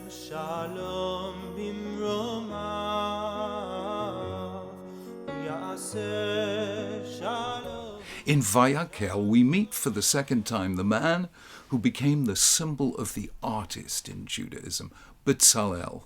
שלום במרומיו, ויעשה שלום. In Vayakhel, we meet for the second time the man who became the symbol of the artist in Judaism, Bezalel.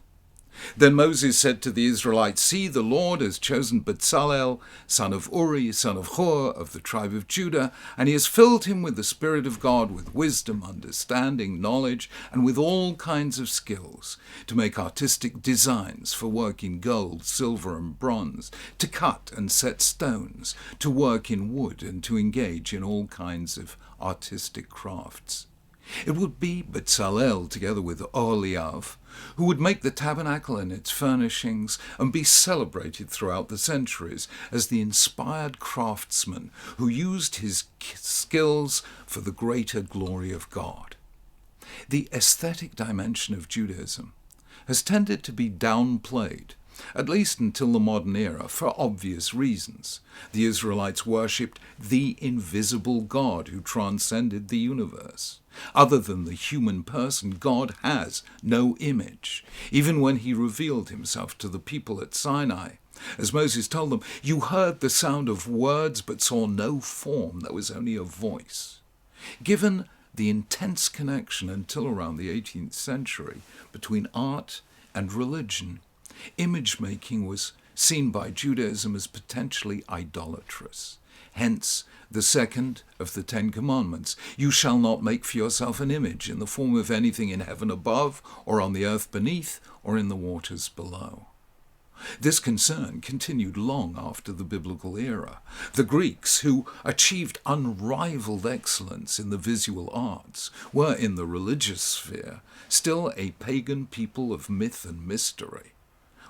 Then Moses said to the Israelites, "See, the Lord has chosen Bezalel, son of Uri, son of Hur, of the tribe of Judah, and he has filled him with the Spirit of God, with wisdom, understanding, knowledge, and with all kinds of skills, to make artistic designs for work in gold, silver, and bronze, to cut and set stones, to work in wood, and to engage in all kinds of artistic crafts." It would be Bezalel, together with Oholiav, who would make the tabernacle and its furnishings and be celebrated throughout the centuries as the inspired craftsman who used his skills for the greater glory of God. The aesthetic dimension of Judaism has tended to be downplayed, at least until the modern era, for obvious reasons. The Israelites worshipped the invisible God who transcended the universe. Other than the human person, God has no image, even when he revealed himself to the people at Sinai. As Moses told them, "You heard the sound of words but saw no form, there was only a voice." Given the intense connection until around the 18th century between art and religion, image-making was seen by Judaism as potentially idolatrous. Hence, the second of the 10 Commandments, "You shall not make for yourself an image in the form of anything in heaven above, or on the earth beneath, or in the waters below." This concern continued long after the biblical era. The Greeks, who achieved unrivaled excellence in the visual arts, were, in the religious sphere, still a pagan people of myth and mystery,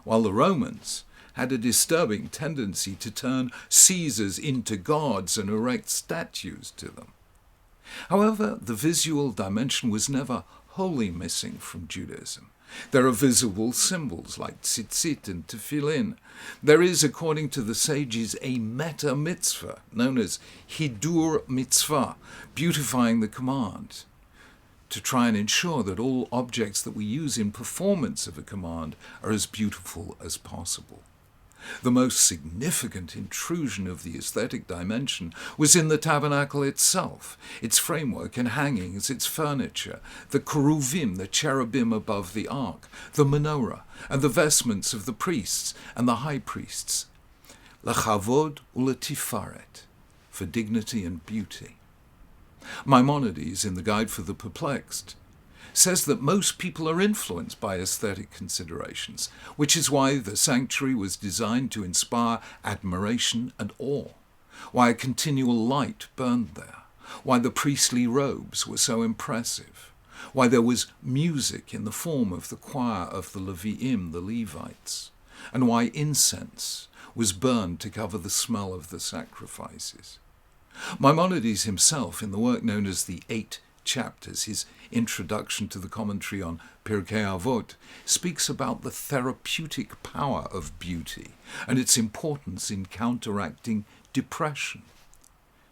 while the Romans had a disturbing tendency to turn Caesars into gods and erect statues to them. However, the visual dimension was never wholly missing from Judaism. There are visible symbols like tzitzit and tefillin. There is, according to the sages, a meta mitzvah known as hidur mitzvah, beautifying the command, to try and ensure that all objects that we use in performance of a command are as beautiful as possible. The most significant intrusion of the aesthetic dimension was in the tabernacle itself, its framework and hangings, its furniture, the keruvim, the cherubim above the ark, the menorah, and the vestments of the priests and the high priests. Lechavod uletifaret, for dignity and beauty. Maimonides, in the Guide for the Perplexed, says that most people are influenced by aesthetic considerations, which is why the sanctuary was designed to inspire admiration and awe, why a continual light burned there, why the priestly robes were so impressive, why there was music in the form of the choir of the Levi'im, the Levites, and why incense was burned to cover the smell of the sacrifices. Maimonides himself, in the work known as the 8 Chapters, his introduction to the commentary on Pirkei Avot, speaks about the therapeutic power of beauty and its importance in counteracting depression.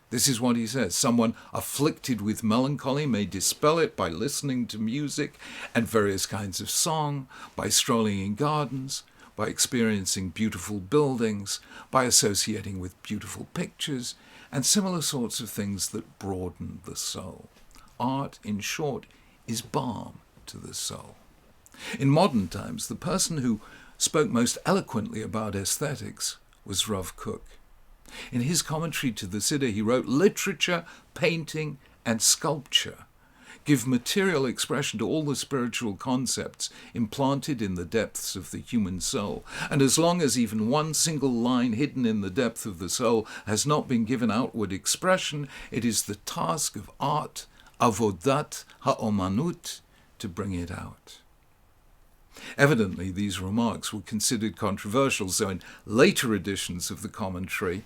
This is what he says: "Someone afflicted with melancholy may dispel it by listening to music and various kinds of song, by strolling in gardens, by experiencing beautiful buildings, by associating with beautiful pictures, and similar sorts of things that broaden the soul." Art, in short, is balm to the soul. In modern times, the person who spoke most eloquently about aesthetics was Rav Kook. In his commentary to the Siddur, he wrote, "Literature, painting, and sculpture give material expression to all the spiritual concepts implanted in the depths of the human soul. And as long as even one single line hidden in the depth of the soul has not been given outward expression, it is the task of art, avodat ha'omanut, to bring it out." Evidently, these remarks were considered controversial, so in later editions of the commentary,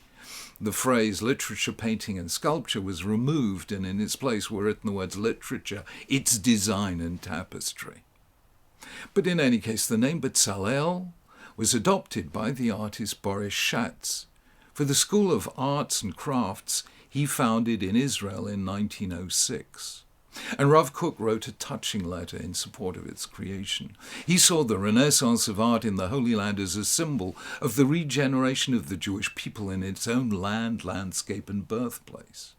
the phrase literature, painting, and sculpture was removed, and in its place were written the words literature, its design, and tapestry. But in any case, the name Bezalel was adopted by the artist Boris Schatz for the School of Arts and Crafts he founded in Israel in 1906. And Rav Kook wrote a touching letter in support of its creation. He saw the renaissance of art in the Holy Land as a symbol of the regeneration of the Jewish people in its own land, landscape, and birthplace.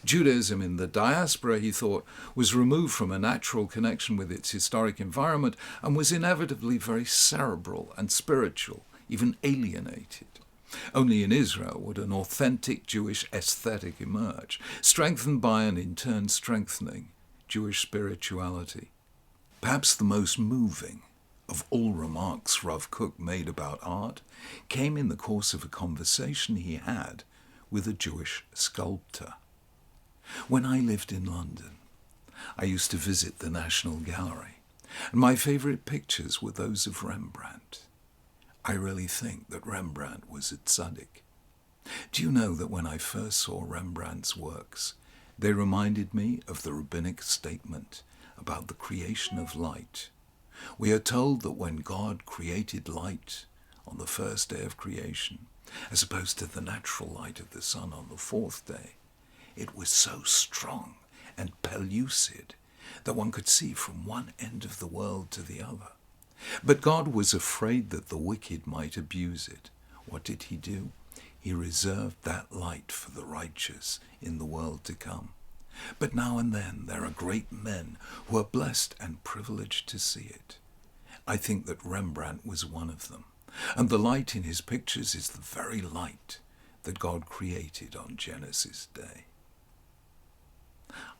Judaism in the diaspora, he thought, was removed from a natural connection with its historic environment and was inevitably very cerebral and spiritual, even alienated. Only in Israel would an authentic Jewish aesthetic emerge, strengthened by and in turn strengthening Jewish spirituality. Perhaps the most moving of all remarks Rav Kook made about art came in the course of a conversation he had with a Jewish sculptor. When I lived in London, I used to visit the National Gallery, and my favourite pictures were those of Rembrandt. I really think that Rembrandt was a tzaddik. Do you know that when I first saw Rembrandt's works, they reminded me of the rabbinic statement about the creation of light? We are told that when God created light on the first day of creation, as opposed to the natural light of the sun on the fourth day, it was so strong and pellucid that one could see from one end of the world to the other. But God was afraid that the wicked might abuse it. What did he do? He reserved that light for the righteous in the world to come. But now and then there are great men who are blessed and privileged to see it. I think that Rembrandt was one of them, and the light in his pictures is the very light that God created on Genesis Day.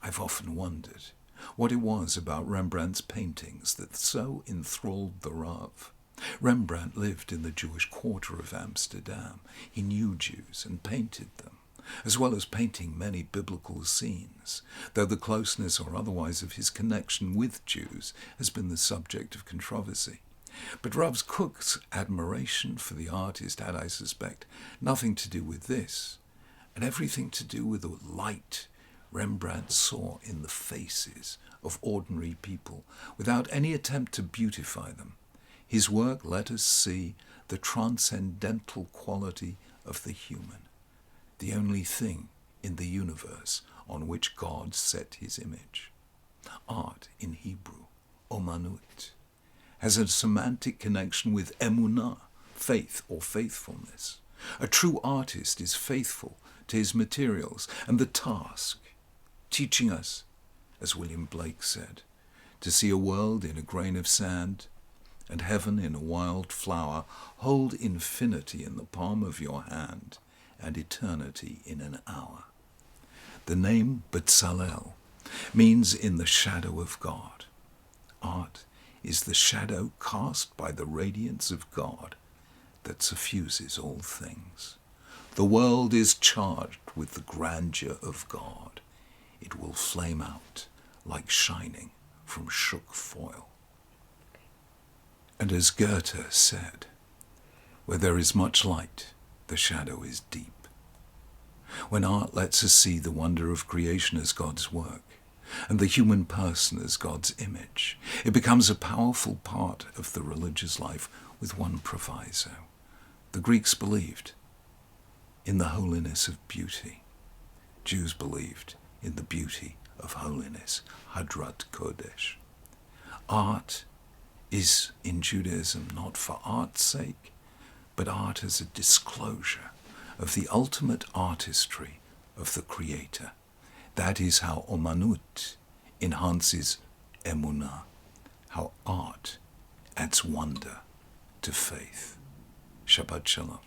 I've often wondered what it was about Rembrandt's paintings that so enthralled the Rav. Rembrandt lived in the Jewish quarter of Amsterdam. He knew Jews and painted them, as well as painting many biblical scenes, though the closeness or otherwise of his connection with Jews has been the subject of controversy. But Rav Kook's admiration for the artist had, I suspect, nothing to do with this, and everything to do with the light Rembrandt saw in the faces of ordinary people, without any attempt to beautify them. His work let us see the transcendental quality of the human, the only thing in the universe on which God set his image. Art, in Hebrew, omanut, has a semantic connection with emunah, faith or faithfulness. A true artist is faithful to his materials and the task, teaching us, as William Blake said, to see a world in a grain of sand and heaven in a wild flower. Hold infinity in the palm of your hand and eternity in an hour. The name Betzalel means in the shadow of God. Art is the shadow cast by the radiance of God that suffuses all things. The world is charged with the grandeur of God. It will flame out like shining from shook foil. And as Goethe said, where there is much light, the shadow is deep. When art lets us see the wonder of creation as God's work, and the human person as God's image, it becomes a powerful part of the religious life with one proviso. The Greeks believed in the holiness of beauty. Jews believed in the beauty of holiness, Hadrat Kodesh. Art is, in Judaism, not for art's sake, but art as a disclosure of the ultimate artistry of the Creator. That is how omanut enhances emunah, how art adds wonder to faith. Shabbat Shalom.